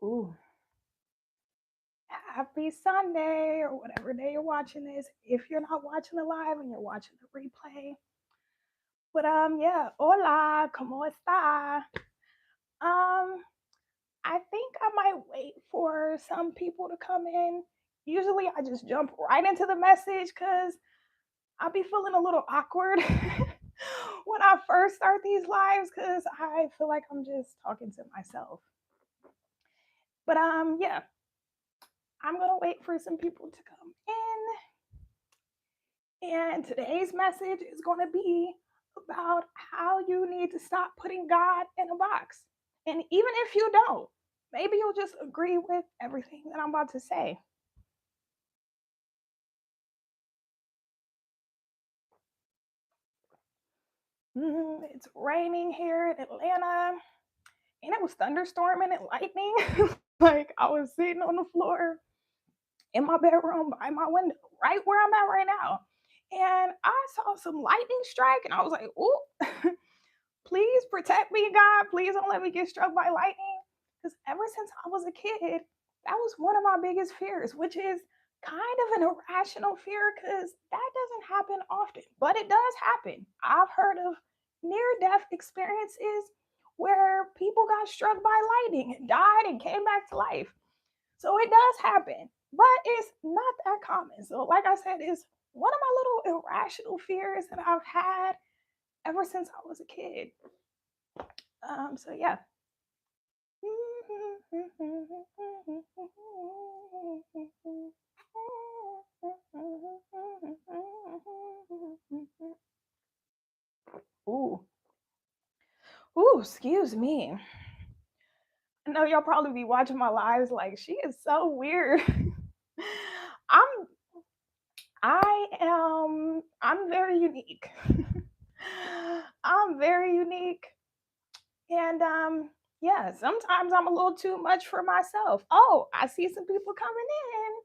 Ooh, happy Sunday or whatever day you're watching this. If you're not watching the live and you're watching the replay. But yeah, hola, ¿cómo está? I think I might wait for some people to come in. Usually I just jump right into the message because I'll be feeling a little awkward when I first start these lives because I feel like I'm just talking to myself. But yeah, I'm gonna wait for some people to come in. And today's message is gonna be about how you need to stop putting God in a box. And even if you don't, maybe you'll just agree with everything that I'm about to say. It's raining here in Atlanta, and it was thunderstorming and lightning. Like I was sitting on the floor in my bedroom by my window, right where I'm at right now. And I saw some lightning strike, and I was like, "Ooh, please protect me, God. Please don't let me get struck by lightning." Because ever since I was a kid, that was one of my biggest fears, which is kind of an irrational fear because that doesn't happen often, but it does happen. I've heard of near death experiences where people got struck by lightning and died and came back to life. So it does happen, but it's not that common. So, like I said, it's one of my little irrational fears that I've had ever since I was a kid. So yeah. Ooh, ooh, excuse me. I know y'all probably be watching my lives like she is so weird. I'm I'm very unique. I'm very unique. And yeah, sometimes I'm a little too much for myself. Oh, I see some people coming in.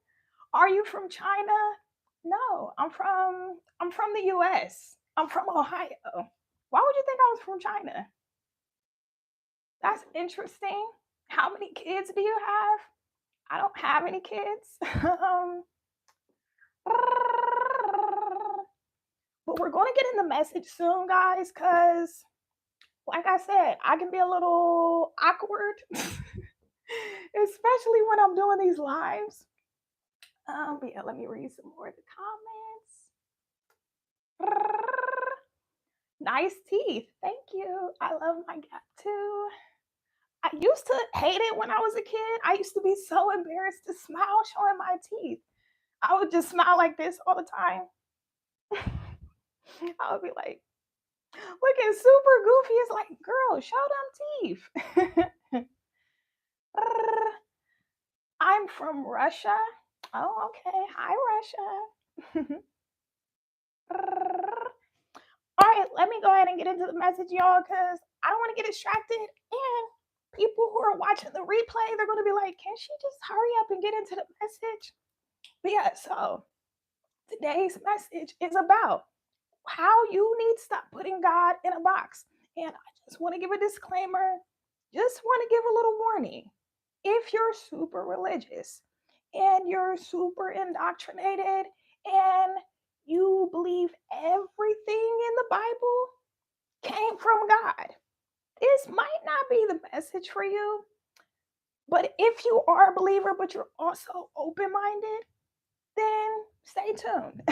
Are you from China? No, I'm from the US. I'm from Ohio. Why would you think I was from China? That's interesting. How many kids do you have? I don't have any kids. But we're going to get in the message soon, guys, because like I said, I can be a little awkward, especially when I'm doing these lives. But yeah, let me read some more of the comments. Nice teeth. Thank you. I love my gap too. I used to hate it when I was a kid. I used to be so embarrassed to smile showing my teeth. I would just smile like this all the time. I would be like, looking super goofy. It's like, girl, show them teeth. I'm from Russia. Oh, okay. Hi, Russia. All right, let me go ahead and get into the message, y'all, because I don't want to get distracted. And people who are watching the replay, they're going to be like, can she just hurry up and get into the message? But yeah, so today's message is about how you need to stop putting God in a box. And I just want to give a disclaimer, just want to give a little warning. If you're super religious and you're super indoctrinated and you believe everything in the Bible came from God, this might not be the message for you. But if you are a believer, but you're also open minded, then stay tuned.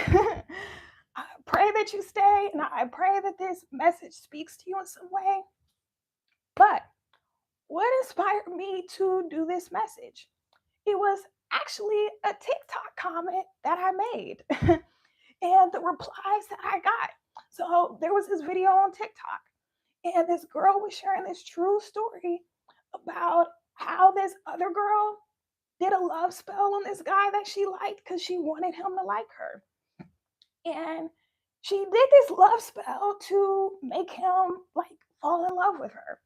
I pray that you stay, and I pray that this message speaks to you in some way. But what inspired me to do this message? It was actually a TikTok comment that I made and the replies that I got. So there was this video on TikTok, and this girl was sharing this true story about how this other girl did a love spell on this guy that she liked because she wanted him to like her. And she did this love spell to make him like fall in love with her.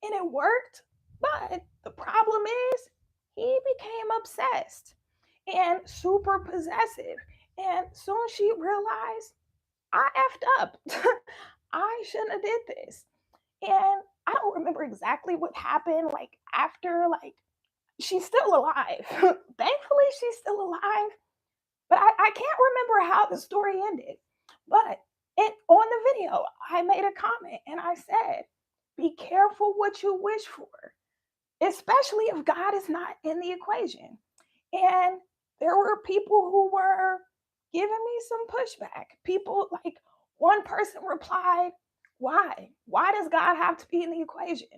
And it worked, but the problem is he became obsessed and super possessive. And soon she realized I effed up. I shouldn't have did this. And I don't remember exactly what happened like after like she's still alive. Thankfully, she's still alive. But I can't remember how the story ended. But on the video, I made a comment and I said, be careful what you wish for, especially if God is not in the equation. And there were people who were giving me some pushback. People, like, one person replied, why? Why does God have to be in the equation?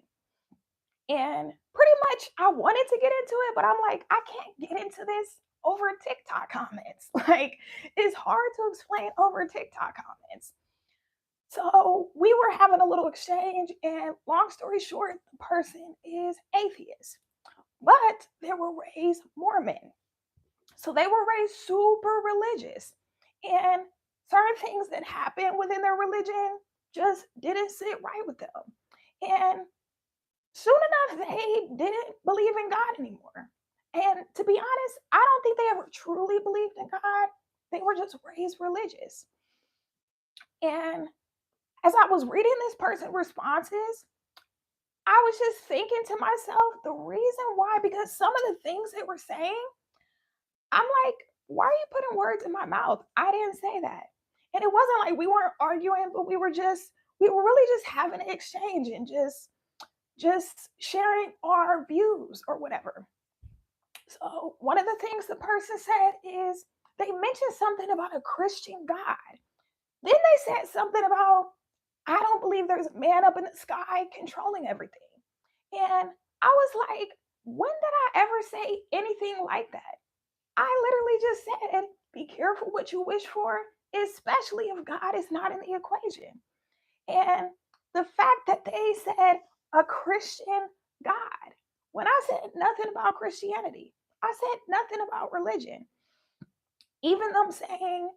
And pretty much I wanted to get into it, but I'm like, I can't get into this over TikTok comments. Like, it's hard to explain over TikTok comments. So we were having a little exchange, and long story short, the person is atheist, but they were raised Mormon. So they were raised super religious. And certain things that happened within their religion just didn't sit right with them. And soon enough, they didn't believe in God anymore. And to be honest, I don't think they ever truly believed in God. They were just raised religious. And as I was reading this person's responses, I was just thinking to myself, the reason why, because some of the things they were saying, I'm like, why are you putting words in my mouth? I didn't say that. And it wasn't like we weren't arguing, but we were really just having an exchange and just sharing our views or whatever. So one of the things the person said is they mentioned something about a Christian God. Then they said something about, I don't believe there's a man up in the sky controlling everything. And I was like, when did I ever say anything like that? I literally just said, be careful what you wish for, especially if God is not in the equation. And the fact that they said a Christian God, when I said nothing about Christianity, I said nothing about religion. Even them saying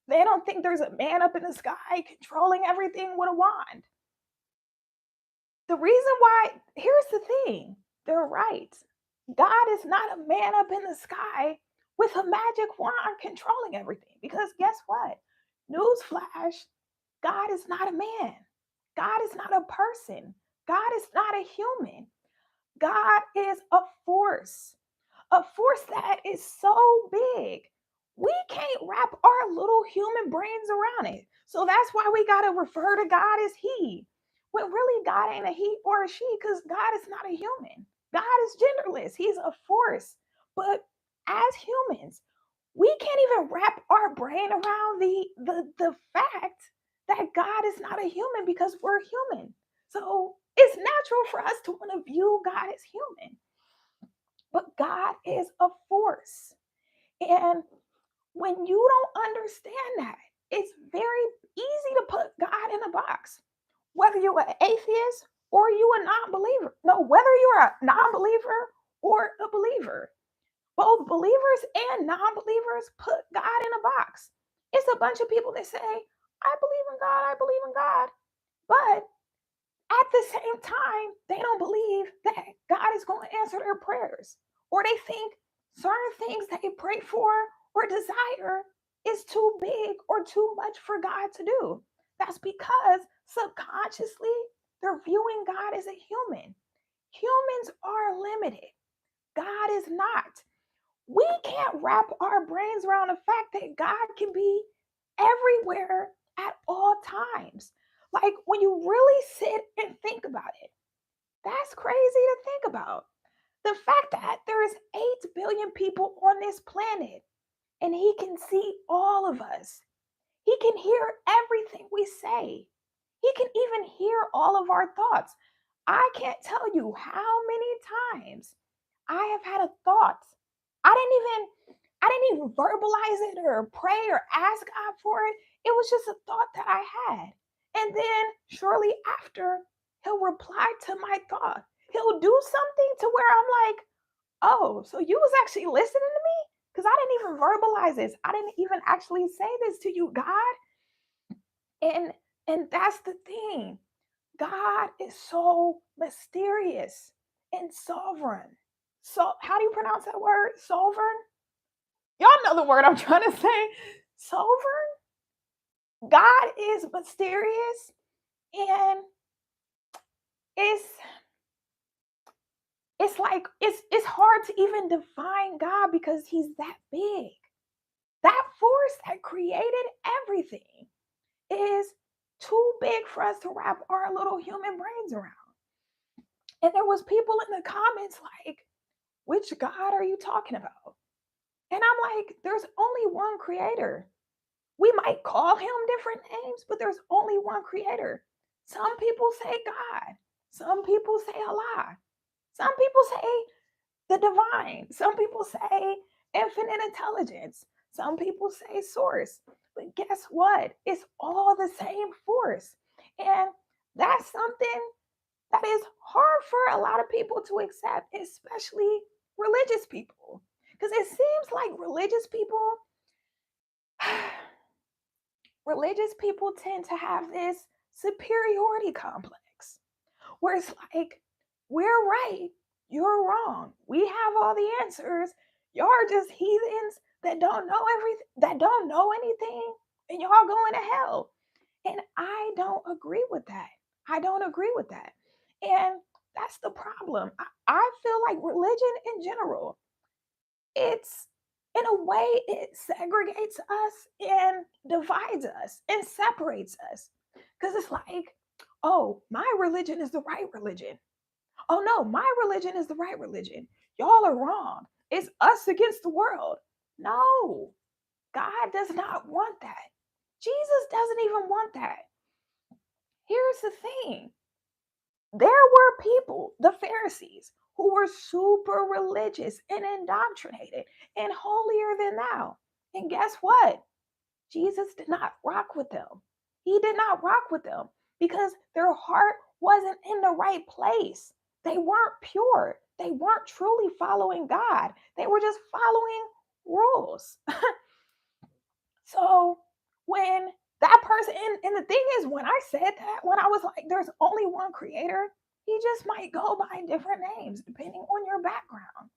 they don't think there's a man up in the sky controlling everything with a wand. The reason why, here's the thing, they're right. God is not a man up in the sky with a magic wand controlling everything. Because guess what? Newsflash, God is not a man. God is not a person. God is not a human. God is a force that is so big. We can't wrap our little human brains around it. So that's why we got to refer to God as He. When really God ain't a he or a she, because God is not a human. God is genderless. He's a force. But as humans, we can't even wrap our brain around the fact that God is not a human because we're human. So it's natural for us to want to view God as human. But God is a force. And when you don't understand that, it's very easy to put God in a box. Whether you're an atheist or you a non-believer. No, whether you're a non-believer or a believer. Both believers and non-believers put God in a box. It's a bunch of people that say, I believe in God, I believe in God. But at the same time, they don't believe that God is going to answer their prayers. Or they think certain things they pray for or desire is too big or too much for God to do. That's because subconsciously they're viewing God as a human. Humans are limited. God is not. We can't wrap our brains around the fact that God can be everywhere at all times. Like when you really sit and think about it, that's crazy to think about. The fact that there is 8 billion people on this planet and he can see all of us. He can hear everything we say. He can even hear all of our thoughts. I can't tell you how many times I have had a thought. I didn't even verbalize it or pray or ask God for it. It was just a thought that I had. And then shortly after, he'll reply to my thought. He'll do something to where I'm like, oh, so you was actually listening to me? Because I didn't even verbalize this. I didn't even actually say this to you, God. And that's the thing. God is so mysterious and sovereign. So how do you pronounce that word? Sovereign? Y'all know the word I'm trying to say. Sovereign? God is mysterious and it's It's like it's hard to even define God because he's that big. That force that created everything is too big for us to wrap our little human brains around. And there was people in the comments like, which God are you talking about? And I'm like, there's only one creator. We might call him different names, but there's only one creator. Some people say God. Some people say Allah. Some people say the divine. Some people say infinite intelligence. Some people say source. But guess what? It's all the same force. And that's something that is hard for a lot of people to accept, especially religious people. Because it seems like religious people tend to have this superiority complex where it's like, we're right, you're wrong. We have all the answers. Y'all are just heathens that don't know everything, that don't know anything, and y'all going to hell. And I don't agree with that. I don't agree with that. And that's the problem. I feel like religion in general, it's in a way, it segregates us and divides us and separates us. Because it's like, oh, my religion is the right religion. Oh no, my religion is the right religion. Y'all are wrong. It's us against the world. No, God does not want that. Jesus doesn't even want that. Here's the thing, there were people, the Pharisees, who were super religious and indoctrinated and holier than thou. And guess what? Jesus did not rock with them. He did not rock with them because their heart wasn't in the right place. They weren't pure. They weren't truly following God. They were just following rules. So when that person, and the thing is, when I said that, when I was like, there's only one creator, he just might go by different names depending on your background.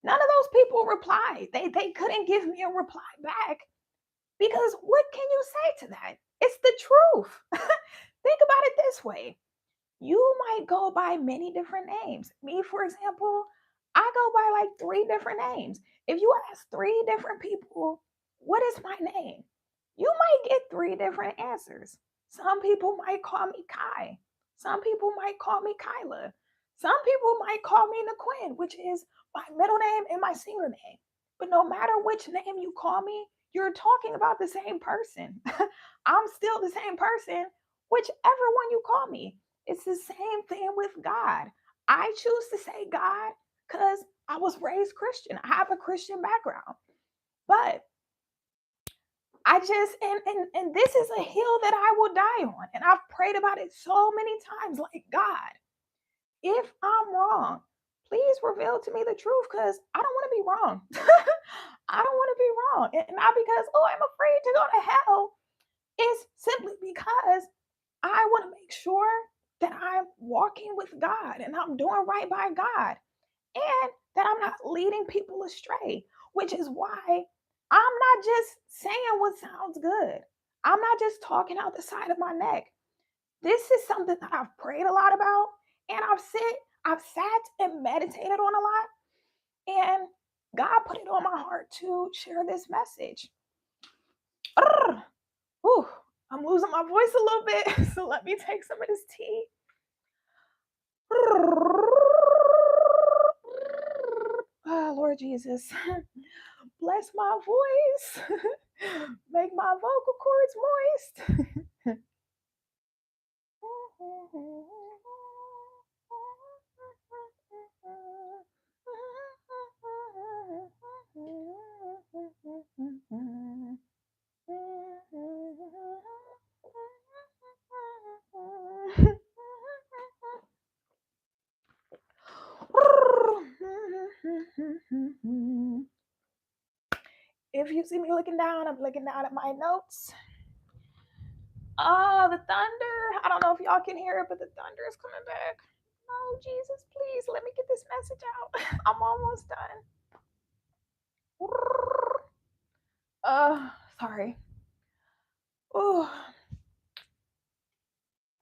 None of those people replied. They couldn't give me a reply back because what can you say to that? It's the truth. Think about it this way. You might go by many different names. Me, for example, I go by like 3 different names. If you ask 3 different people, what is my name? You might get 3 different answers. Some people might call me Kai. Some people might call me Kyla. Some people might call me Naquin, which is my middle name and my singer name. But no matter which name you call me, you're talking about the same person. I'm still the same person, whichever one you call me. It's the same thing with God. I choose to say God because I was raised Christian. I have a Christian background. But I just and this is a hill that I will die on. And I've prayed about it so many times. Like, God, if I'm wrong, please reveal to me the truth because I don't want to be wrong. I don't want to be wrong. And not because, oh, I'm afraid to go to hell. It's simply because I want to make sure that I'm walking with God and I'm doing right by God and that I'm not leading people astray, which is why I'm not just saying what sounds good. I'm not just talking out the side of my neck. This is something that I've prayed a lot about and I've sat and meditated on a lot, and God put it on my heart to share this message. Whew, I'm losing my voice a little bit, so let me take some of this tea. Oh, Lord Jesus, bless my voice, make my vocal cords moist. If you see me looking down, I'm looking down at my notes. Oh, the thunder. I don't know if y'all can hear it, but the thunder is coming back. Oh, Jesus, please let me get this message out. I'm almost done. Sorry. Oh,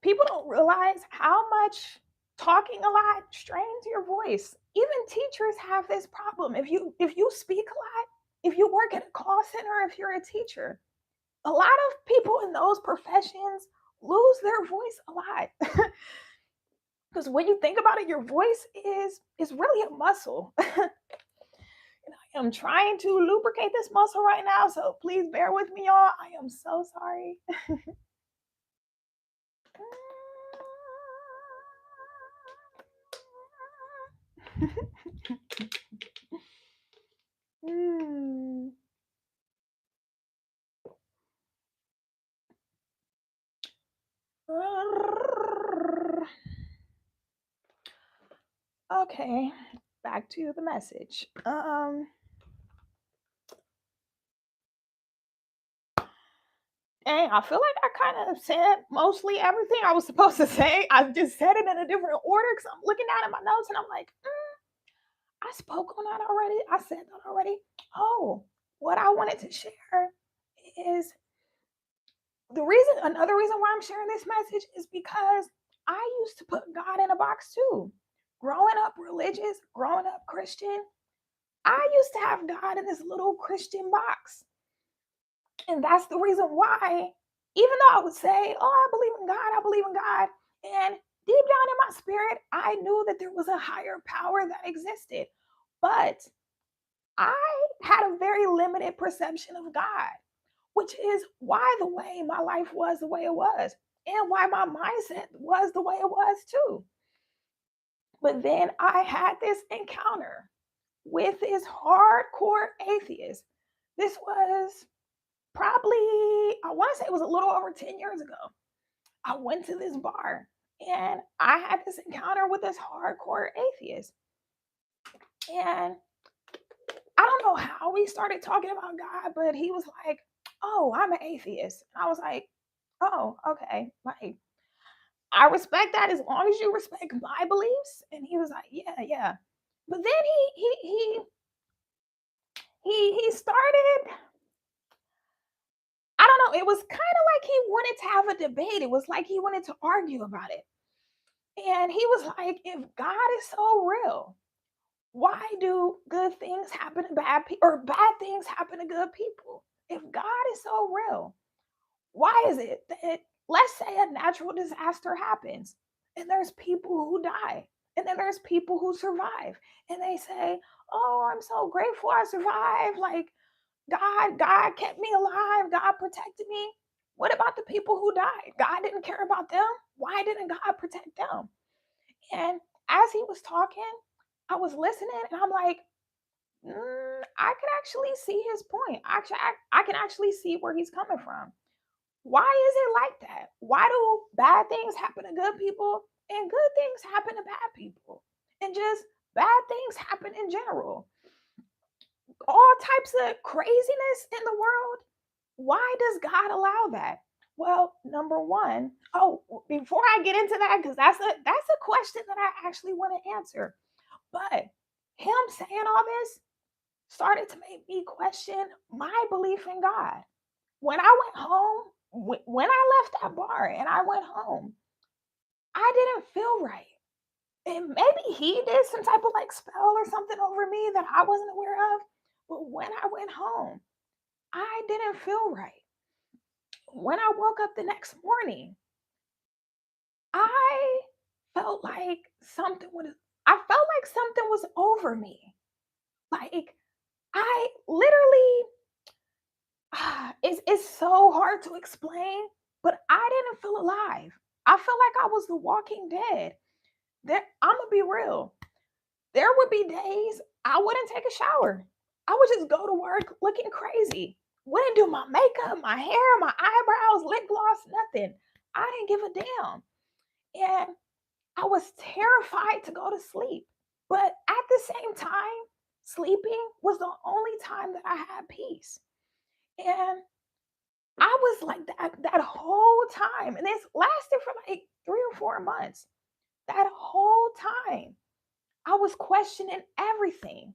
people don't realize how much Talking a lot strains your voice. Even teachers have this problem. If you speak a lot, if you work at a call center, if you're a teacher, a lot of people in those professions lose their voice a lot. Because when you think about it, your voice is really a muscle. And I am trying to lubricate this muscle right now, so please bear with me, y'all. I am so sorry. Hmm. Okay, back to the message. Dang, I feel like I kind of said mostly everything I was supposed to say. I just said it in a different order because I'm looking down at my notes and I'm like, I spoke on that already. I said that already. Oh, what I wanted to share is another reason why I'm sharing this message is because I used to put God in a box too. Growing up religious, growing up Christian, I used to have God in this little Christian box. And that's the reason why, even though I would say, oh, I believe in God, I believe in God, and deep down in my spirit, I knew that there was a higher power that existed. But I had a very limited perception of God, which is why the way my life was the way it was, and why my mindset was the way it was too. But then I had this encounter with this hardcore atheist. This was probably, I want to say it was a little over 10 years ago. I went to this bar and I had this encounter with this hardcore atheist. And I don't know how we started talking about God, but he was like, oh, I'm an atheist. And I was like, oh, okay. Like, I respect that as long as you respect my beliefs. And he was like, yeah, yeah. But then he started, I don't know, it was kind of like he wanted to have a debate. It was like he wanted to argue about it. And he was like, if God is so real, why do good things happen to bad people or bad things happen to good people? If God is so real, why is it that, let's say, a natural disaster happens and there's people who die and then there's people who survive and they say, oh, I'm so grateful I survived. Like, God kept me alive. God protected me. What about the people who died? God didn't care about them. Why didn't God protect them? And as he was talking, I was listening and I'm like, I can actually see his point. Actually, I can actually see where he's coming from. Why is it like that? Why do bad things happen to good people and good things happen to bad people? And just bad things happen in general. All types of craziness in the world. Why does God allow that? Well, number one, oh, before I get into that, because that's a question that I actually want to answer. But him saying all this started to make me question my belief in God. When I went home, when I left that bar and I went home, I didn't feel right. And maybe he did some type of like spell or something over me that I wasn't aware of. But when I went home, I didn't feel right. When I woke up the next morning, I felt like something was I felt like something was over me. Like I literally it's so hard to explain, but I didn't feel alive. I felt like I was the walking dead. I'm gonna be real. There would be days I wouldn't take a shower. I would just go to work looking crazy. Wouldn't do my makeup, my hair, my eyebrows, lip gloss, nothing. I didn't give a damn. And I was terrified to go to sleep. But at the same time, sleeping was the only time that I had peace. And I was like that whole time. And this lasted for like 3 or 4 months. That whole time, I was questioning everything.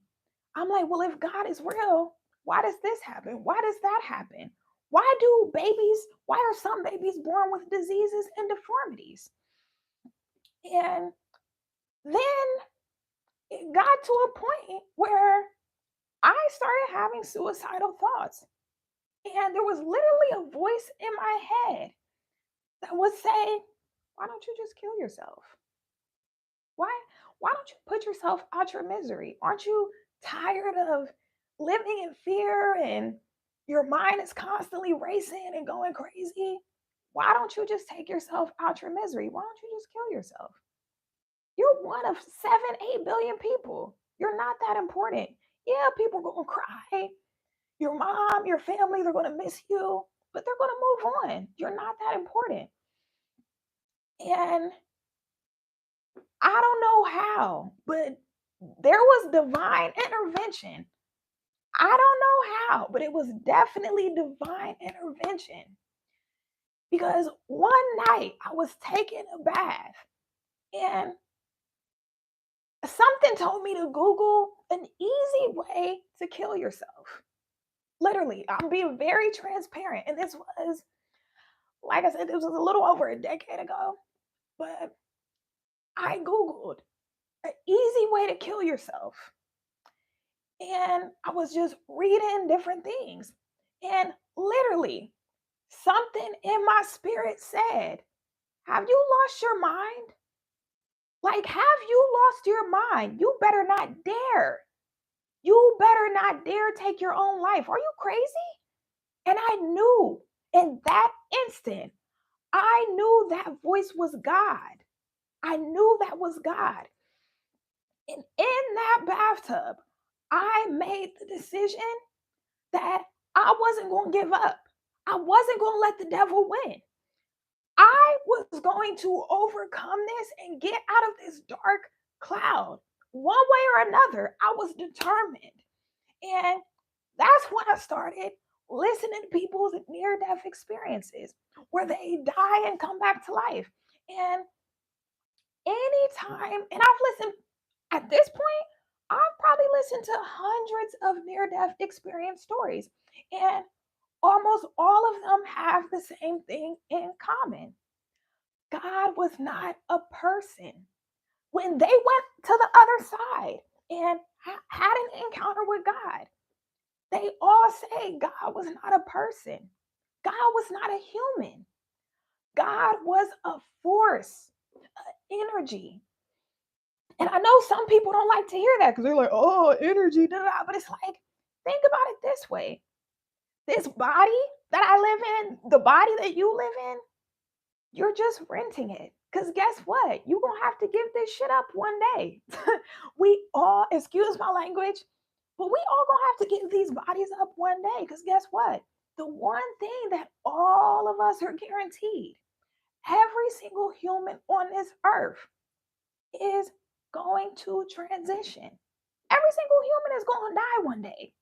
I'm like, well, if God is real, why does this happen? Why does that happen? Why are some babies born with diseases and deformities? And then it got to a point where I started having suicidal thoughts. And there was literally a voice in my head that would say, why don't you just kill yourself? Why why don't you put yourself out your misery? Aren't you tired of living in fear and your mind is constantly racing and going crazy? Why don't you just take yourself out your misery? Why don't you just kill yourself? You're one of 7, 8 billion people. You're not that important. Yeah, people gonna cry. Your mom, your family, they're gonna miss you, but they're gonna move on. You're not that important. And I don't know how, but there was divine intervention. I don't know how, but it was definitely divine intervention because one night I was taking a bath and something told me to Google an easy way to kill yourself. Literally, I'm being very transparent. And this was, like I said, this was a little over a decade ago, but I Googled an easy way to kill yourself. And I was just reading different things. And literally, something in my spirit said, have you lost your mind? Like, have you lost your mind? You better not dare. You better not dare take your own life. Are you crazy? And I knew in that instant, I knew that voice was God. I knew that was God. And in that bathtub, I made the decision that I wasn't going to give up. I wasn't going to let the devil win. I was going to overcome this and get out of this dark cloud. One way or another, I was determined. And that's when I started listening to people's near death experiences where they die and come back to life. And anytime, and I've listened at this point, I've probably listened to hundreds of near death experience stories. And almost all of them have the same thing in common. God was not a person. When they went to the other side and had an encounter with God, they all say God was not a person. God was not a human. God was a force, energy. And I know some people don't like to hear that because they're like, oh, energy, da, da, da. But it's like, think about it this way. This body that I live in, the body that you live in, you're just renting it. Because guess what? You're going to have to give this shit up one day. We all, excuse my language, but we all going to have to give these bodies up one day. Because guess what? The one thing that all of us are guaranteed, every single human on this earth is going to transition. Every single human is going to die one day.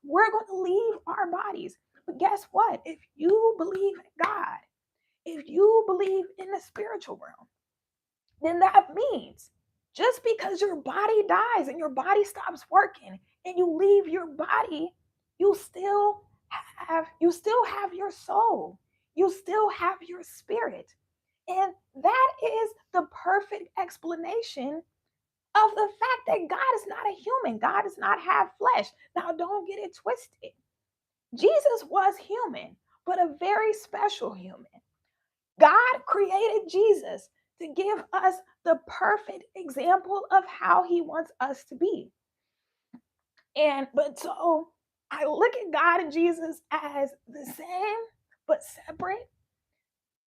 We're going to leave our bodies. But guess what? If you believe in God, if you believe in the spiritual realm, then that means just because your body dies and your body stops working and you leave your body, you still have your soul. You still have your spirit. And that is the perfect explanation of the fact that God is not a human. God does not have flesh. Now, don't get it twisted. Jesus was human, but a very special human. God created Jesus to give us the perfect example of how he wants us to be. But so I look at God and Jesus as the same but separate.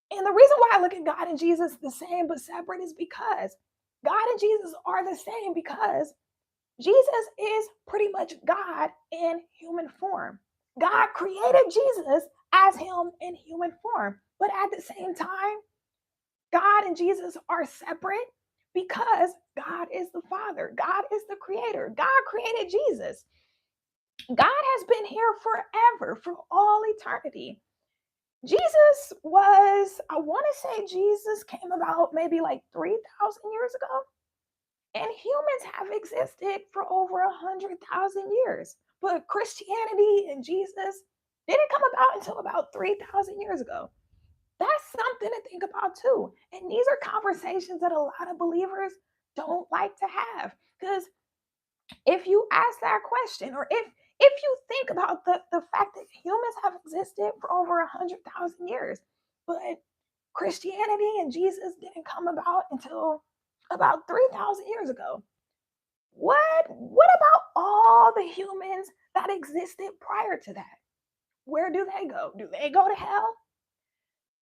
And the reason why I look at God and Jesus the same but separate is because God and Jesus are the same because Jesus is pretty much God in human form. God created Jesus as him in human form. But at the same time, God and Jesus are separate because God is the Father. God is the creator. God created Jesus. God has been here forever, for all eternity. Jesus was, I want to say Jesus came about maybe like 3,000 years ago. And humans have existed for over 100,000 years. But Christianity and Jesus didn't come about until about 3,000 years ago. That's something to think about too. And these are conversations that a lot of believers don't like to have. Because if you ask that question, or if you think about the fact that humans have existed for over 100,000 years, but Christianity and Jesus didn't come about until about 3,000 years ago. What about all the humans that existed prior to that? Where do they go? Do they go to hell?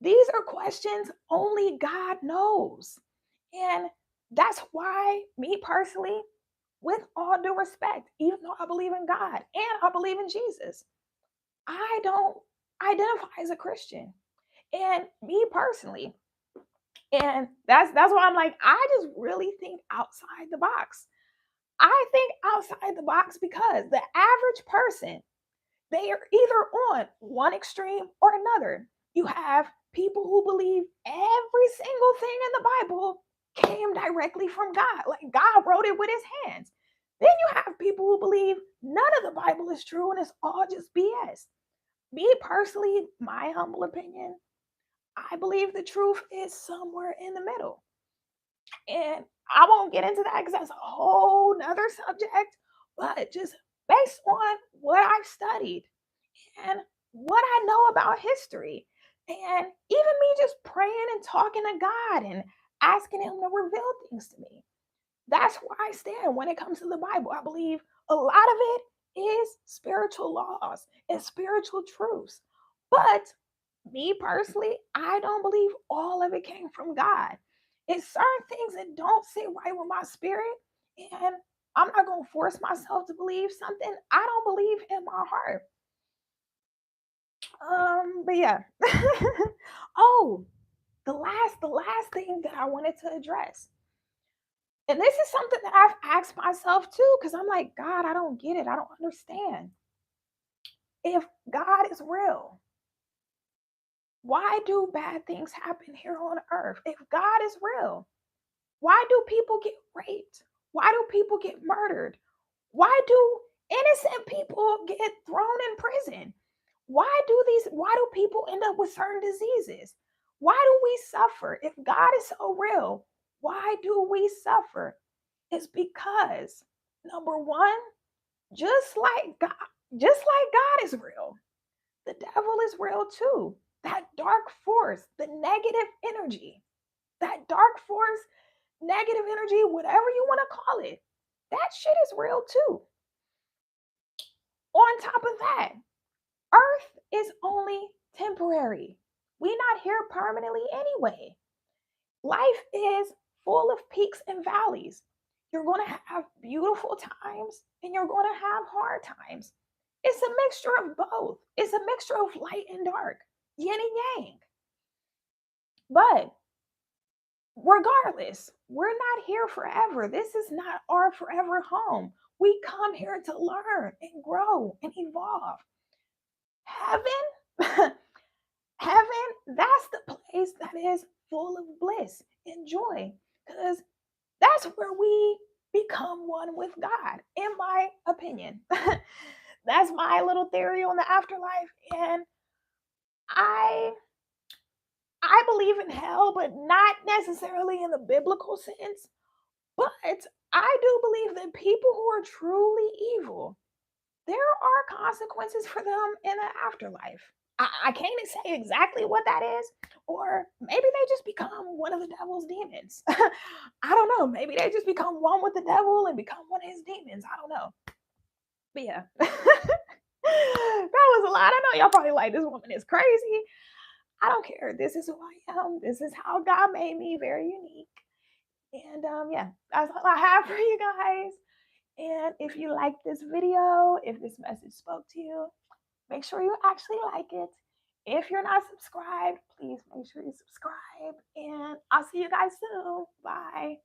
These are questions only God knows. And that's why, me personally, with all due respect, even though I believe in God and I believe in Jesus, I don't identify as a Christian. And me personally, and that's why I'm like, I just really think outside the box. I think outside the box because the average person, they are either on one extreme or another. You have people who believe every single thing in the Bible came directly from God, like God wrote it with his hands. Then you have people who believe none of the Bible is true and it's all just BS. Me personally, my humble opinion, I believe the truth is somewhere in the middle. And I won't get into that because that's a whole nother subject, but just based on what I've studied and what I know about history, and even me just praying and talking to God and asking Him to reveal things to me. That's where I stand when it comes to the Bible. I believe a lot of it is spiritual laws and spiritual truths. But me personally, I don't believe all of it came from God. It's certain things that don't sit right with my spirit, and I'm not going to force myself to believe something I don't believe in my heart. But yeah. Oh, the last thing that I wanted to address. And this is something that I've asked myself too, because I'm like, God, I don't get it. I don't understand. If God is real, why do bad things happen here on earth? If God is real, why do people get raped? Why do people get murdered? Why do innocent people get thrown in prison? Why do people end up with certain diseases? Why do we suffer? If God is so real, why do we suffer? It's because number one, just like God, just like God is real, the devil is real too. That dark force, the negative energy, that dark force, negative energy, whatever you want to call it, that shit is real too. On top of that, Earth is only temporary. We're not here permanently anyway. Life is full of peaks and valleys. You're going to have beautiful times and you're going to have hard times. It's a mixture of both. It's a mixture of light and dark, yin and yang. But regardless, we're not here forever. This is not our forever home. We come here to learn and grow and evolve. Heaven, heaven, that's the place that is full of bliss and joy because that's where we become one with God, in my opinion. That's my little theory on the afterlife. And I I believe in hell, but not necessarily in the biblical sense. But I do believe that people who are truly evil, there are consequences for them in the afterlife. I can't say exactly what that is, or maybe they just become one of the devil's demons. I don't know. Maybe they just become one with the devil and become one of his demons. I don't know. But yeah, that was a lot. I know y'all probably like this woman is crazy. I don't care. This is who I am. This is how God made me, very unique. And yeah, that's all I have for you guys. And if you like this video, if this message spoke to you, make sure you actually like it. If you're not subscribed, please make sure you subscribe. And I'll see you guys soon. Bye.